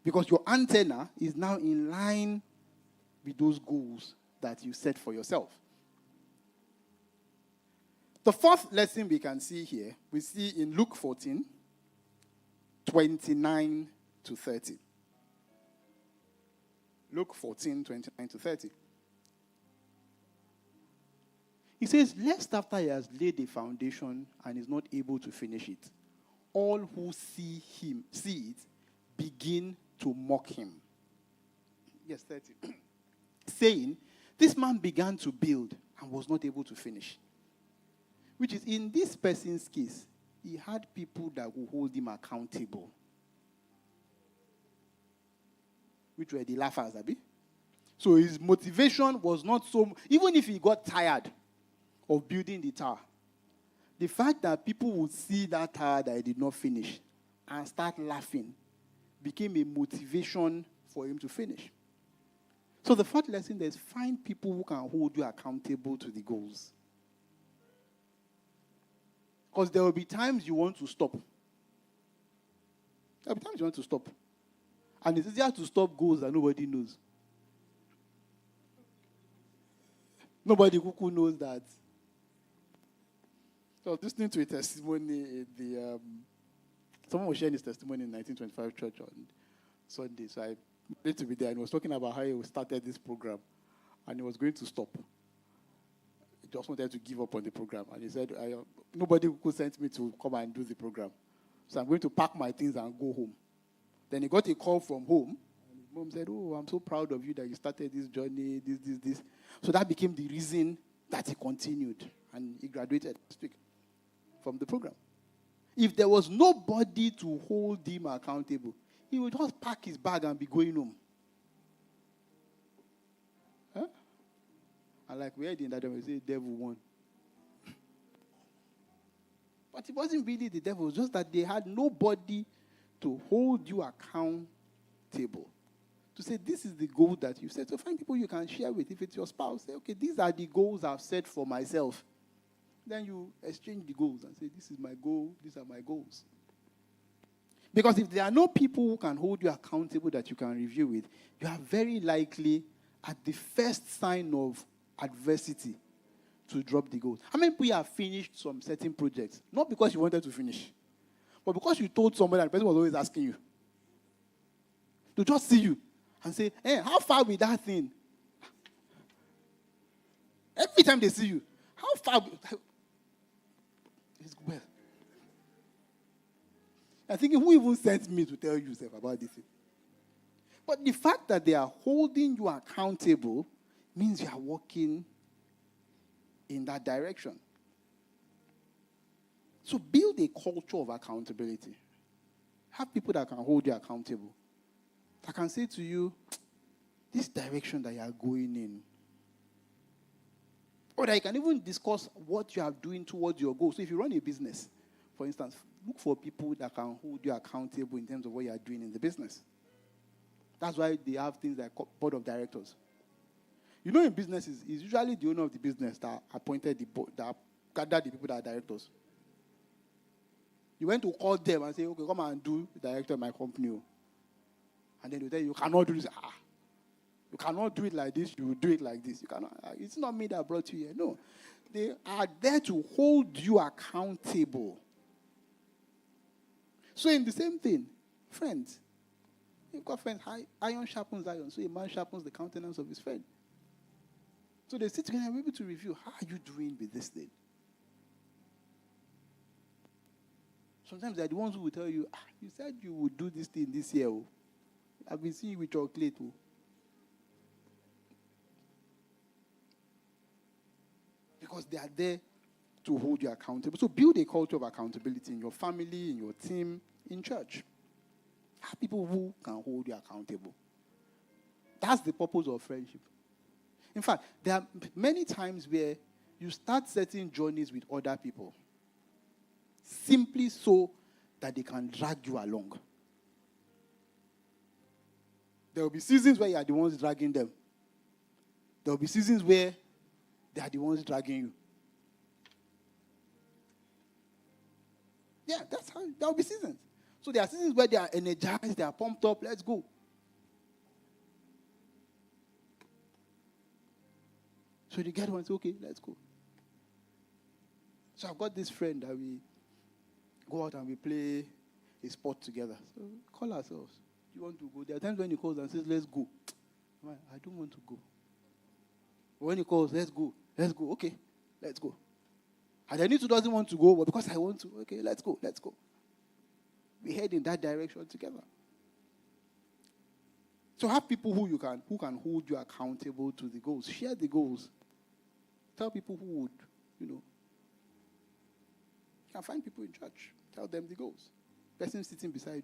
Because your antenna is now in line with those goals that you set for yourself. The fourth lesson we can see here, we see in Luke 14, 29 to 30. Luke 14, 29 to 30. He says, lest after he has laid a foundation and is not able to finish it, all who see it, begin to mock him. Yes, 30. Saying, this man began to build and was not able to finish. Which is, in this person's case, he had people that would hold him accountable. Which were the laughers, Abi. So his motivation was not so, even if he got tired of building the tower, the fact that people would see that tower that he did not finish and start laughing became a motivation for him to finish. So the fourth lesson is find people who can hold you accountable to the goals. Because there will be times you want to stop. There will be times you want to stop. And it's easier to stop goals that nobody knows. Nobody who knows that. So I was listening to a testimony in someone was sharing his testimony in 1925 church on Sunday. So I wanted to be there and he was talking about how he started this program and he was going to stop. He just wanted to give up on the program. And he said, nobody could send me to come and do the program. So I'm going to pack my things and go home. Then he got a call from home. And his mom said, oh, I'm so proud of you that you started this journey, this. So that became the reason that he continued. And he graduated last week from the program. If there was nobody to hold him accountable, he would just pack his bag and be going home. Huh? And like we heard in that, we say, devil won. But it wasn't really the devil. It was just that they had nobody to hold you accountable. To say, this is the goal that you set. So find people you can share with. If it's your spouse, say, okay, these are the goals I've set for myself. Then you exchange the goals and say, this is my goal, these are my goals. Because if there are no people who can hold you accountable that you can review with, you are very likely at the first sign of adversity to drop the goals. How many people have finished some certain projects? Not because you wanted to finish, but because you told somebody and the person was always asking you. To just see you and say, hey, how far with that thing? Every time they see you, how far? It's well. I'm thinking, who even sent me to tell you about this thing? But the fact that they are holding you accountable means you are walking in that direction. So build a culture of accountability. Have people that can hold you accountable. That can say to you, this direction that you are going in. Or that you can even discuss what you are doing towards your goal. So if you run a business, for instance, look for people that can hold you accountable in terms of what you are doing in the business. That's why they have things like board of directors. You know, in businesses, it's usually the owner of the business that appointed the board, that gathered the people that are directors. You went to call them and say, okay, come and do the director of my company. And then they tell you, you cannot do this. You cannot do it like this, you will do it like this. You cannot. It's not me that brought you here. No. They are there to hold you accountable. So in the same thing, friends. You've got friends, iron sharpens iron. So a man sharpens the countenance of his friend. So they sit together and be able to review, how are you doing with this thing? Sometimes they're the ones who will tell you, you said you would do this thing this year. Oh. I've been seeing you with chocolate. Oh. Because they are there to hold you accountable. So build a culture of accountability in your family, in your team, in church. Have people who can hold you accountable. That's the purpose of friendship. In fact, there are many times where you start setting journeys with other people simply so that they can drag you along. There will be seasons where you are the ones dragging them. There will be seasons where they are the ones dragging you. Yeah, that's how there will be seasons. So there are seasons where they are energized, they are pumped up, let's go. So the get one say, okay, let's go. So I've got this friend that we go out and we play a sport together. So we call ourselves. Do you want to go? There are times when he calls and says, let's go. I don't want to go. But when he calls, let's go. Let's go. Okay, let's go. And then he doesn't want to go, but because I want to, okay, let's go. Let's go. We head in that direction together. So have people who can hold you accountable to the goals. Share the goals. Tell people who would, you can find people in church. Tell them the goals. Person sitting beside you.